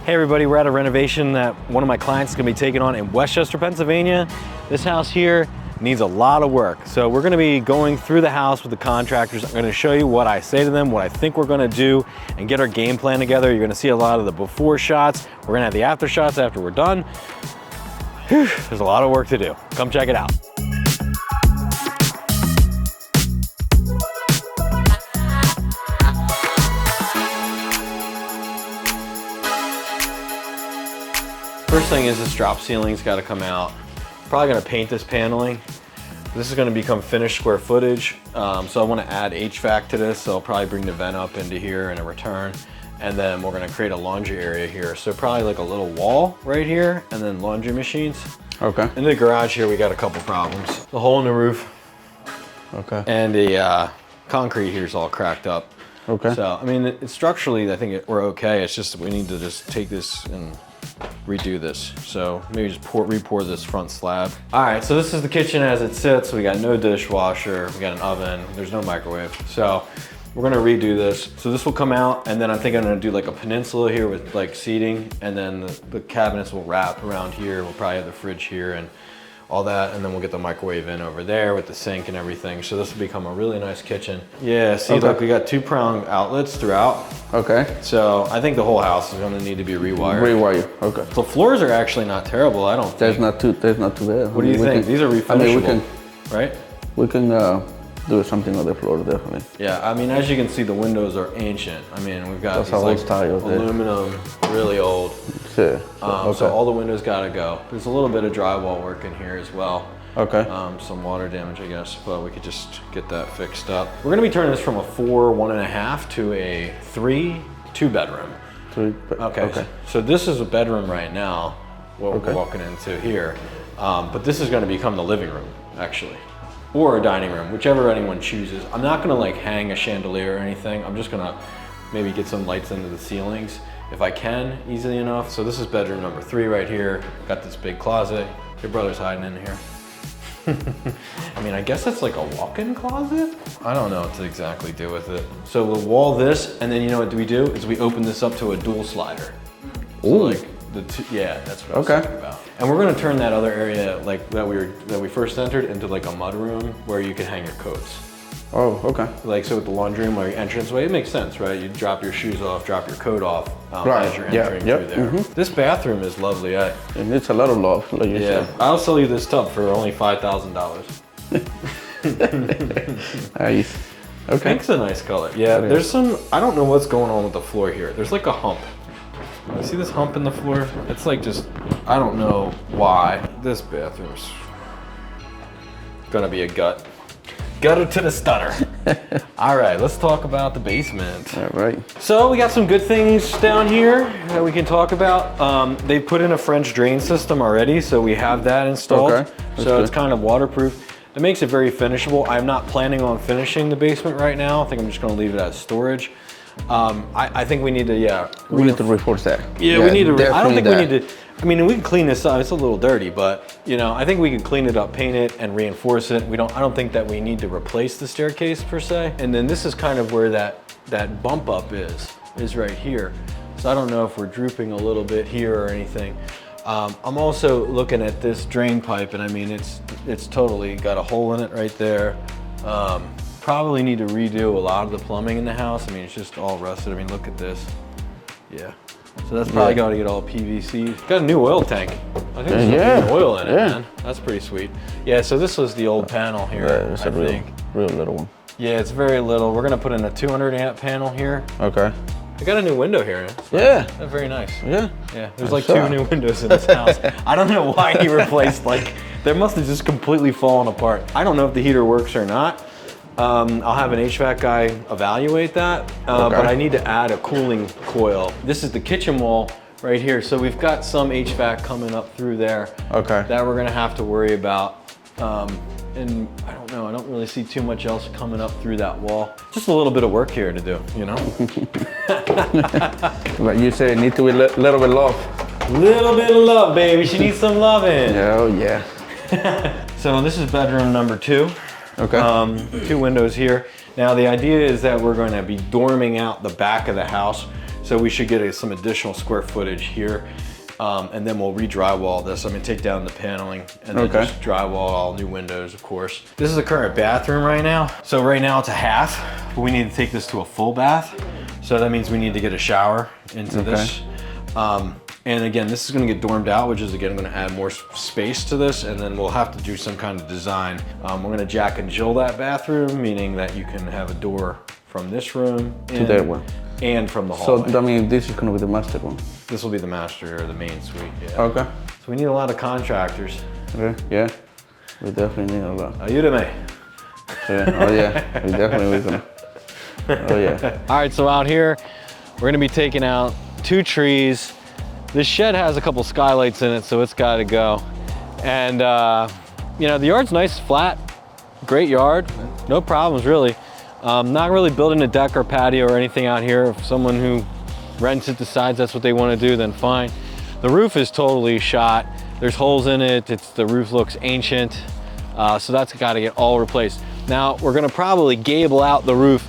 Hey everybody, we're at a renovation that one of my clients is gonna be taking on in Westchester, Pennsylvania. This house here needs a lot of work. So we're gonna be going through the house with the contractors. I'm gonna show you what I say to them, what I think we're gonna do, and get our game plan together. You're gonna see a lot of the before shots. We're gonna have the after shots after we're done. Whew, there's a lot of work to do. Come check it out. First thing is this drop ceiling's got to come out. Probably going to paint this paneling. This is going to become finished square footage. So I want to add HVAC to this. So I'll probably bring the vent up into here in a return. And then we're going to create a laundry area here. So probably like a little wall right here and then laundry machines. Okay. In the garage here, we got a couple problems. The hole in the roof. Okay. And the concrete here is all cracked up. Okay. So, I mean, structurally, I think we're okay. It's just we need to just take this and redo this. So maybe just re-pour this front slab. All right, so this is the kitchen as it sits. We got no dishwasher, we got an oven, there's no microwave. So we're gonna redo this. So this will come out, and then I think I'm gonna do like a peninsula here with like seating, and then the cabinets will wrap around here. We'll probably have the fridge here and all that, and then we'll get the microwave in over there with the sink and everything. So this will become a really nice kitchen. Yeah, see, look, we got 2-prong outlets throughout. Okay. So I think the whole house is gonna need to be rewired. Rewired, okay. The floors are actually not terrible, I don't think. That's not too bad. What do you think? These are refinishable, I mean, we can, right? We can do something on the floor, definitely. Yeah, I mean, as you can see, the windows are ancient. I mean, we've got these like aluminum, really old. Yeah. Okay. So all the windows gotta go. There's a little bit of drywall work in here as well. Okay. Some water damage, I guess, but we could just get that fixed up. We're gonna be turning this from a 4, 1.5 to a 3, 2-bedroom. Okay. So this is a bedroom right now, what we're walking into here. But this is gonna become the living room, actually. Or a dining room, whichever anyone chooses. I'm not gonna like hang a chandelier or anything. I'm just gonna maybe get some lights into the ceilings if I can, easily enough. So this is bedroom number 3 right here. Got this big closet. Your brother's hiding in here. I mean, I guess that's like a walk-in closet? I don't know what to exactly do with it. So we'll wall this, and then you know what we do? Is we open this up to a dual slider. So like yeah, that's what I was talking about. And we're gonna turn that other area like that we first entered into like a mud room where you can hang your coats. Oh, okay. Like so with the laundry room or your entranceway, it makes sense, right? You drop your shoes off, drop your coat off as you're entering through there. This bathroom is lovely. And it's a lot of love, like you said. I'll sell you this tub for only $5,000. Nice. Okay. Pink's a nice color. Yeah, there's some, I don't know what's going on with the floor here. There's like a hump. You see this hump in the floor? It's like just, I don't know why. This bathroom's gonna be a gut. Gutter to the stutter. All right, let's talk about the basement. All right. So we got some good things down here that we can talk about. They put in a French drain system already, so we have that installed. Okay. So it's kind of waterproof. It makes it very finishable. I'm not planning on finishing the basement right now. I think I'm just gonna leave it as storage. I think we need to, we need to reinforce that. Yeah, we need to, I don't think we need to, I mean, we can clean this up. It's a little dirty, but you know, I think we can clean it up, paint it, and reinforce it. I don't think that we need to replace the staircase per se. And then this is kind of where that bump up is right here. So I don't know if we're drooping a little bit here or anything. I'm also looking at this drain pipe, and I mean, it's totally got a hole in it right there. Probably need to redo a lot of the plumbing in the house. I mean, it's just all rusted. I mean, look at this. Yeah. So that's probably got to get all PVC. Got a new oil tank. I think there's some oil in it, man. That's pretty sweet. Yeah, so this was the old panel here, it's a real little one. Yeah, it's very little. We're gonna put in a 200 amp panel here. Okay. I got a new window here. That's very nice. Yeah. Yeah, there's like 2 new windows in this house. I don't know why he replaced, like, they must have just completely fallen apart. I don't know if the heater works or not. I'll have an HVAC guy evaluate that, but I need to add a cooling coil. This is the kitchen wall right here. So we've got some HVAC coming up through there that we're gonna have to worry about. And I don't know, I don't really see too much else coming up through that wall. Just a little bit of work here to do, you know? But you say it need to be a little bit of love. Little bit of love, baby. She needs some loving. Oh, yeah. So this is bedroom number 2. Okay. 2 windows here. Now the idea is that we're going to be dorming out the back of the house. So we should get some additional square footage here. And then we'll re-drywall this. I'm gonna take down the paneling and then just drywall all new windows, of course. This is the current bathroom right now. So right now it's a half, but we need to take this to a full bath. So that means we need to get a shower into this. And again, this is gonna get dormed out, which is again gonna add more space to this, and then we'll have to do some kind of design. We're gonna jack and jill that bathroom, meaning that you can have a door from this room to that one. And from the hallway. So, I mean, this is gonna be the master one? This will be the master or the main suite, yeah. Okay. So we need a lot of contractors. Okay, yeah. We definitely need a lot. Ayúdame. Yeah, oh yeah, we definitely gonna. Oh yeah. All right, so out here, we're gonna be taking out 2 trees. This shed has a couple skylights in it, so it's gotta go. And you know, the yard's nice, flat, great yard, no problems really. Not really building a deck or patio or anything out here. If someone who rents it decides that's what they want to do, then fine. The roof is totally shot. There's holes in it. The roof looks ancient. So that's got to get all replaced. Now we're going to probably gable out the roof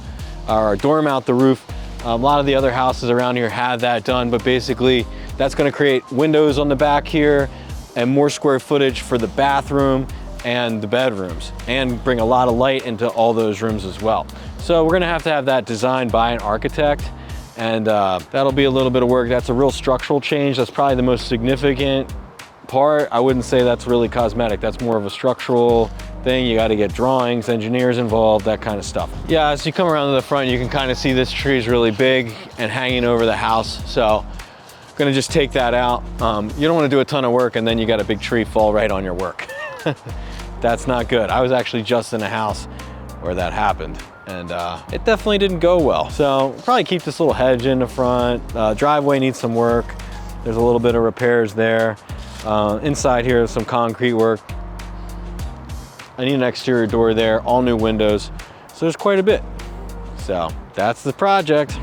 or dorm out the roof. A lot of the other houses around here have that done, but basically that's going to create windows on the back here and more square footage for the bathroom and the bedrooms, and bring a lot of light into all those rooms as well. So we're gonna have to have that designed by an architect, and that'll be a little bit of work. That's a real structural change. That's probably the most significant part. I wouldn't say that's really cosmetic. That's more of a structural thing. You got to get drawings, engineers involved, that kind of stuff. Yeah, as you come around to the front, you can kind of see this tree is really big and hanging over the house. So I'm gonna just take that out. You don't want to do a ton of work and then you got a big tree fall right on your work. That's not good. I was actually just in a house where that happened, and it definitely didn't go well. So probably keep this little hedge in the front. Driveway needs some work. There's a little bit of repairs there. Inside here is some concrete work. I need an exterior door there, all new windows. So there's quite a bit. So that's the project.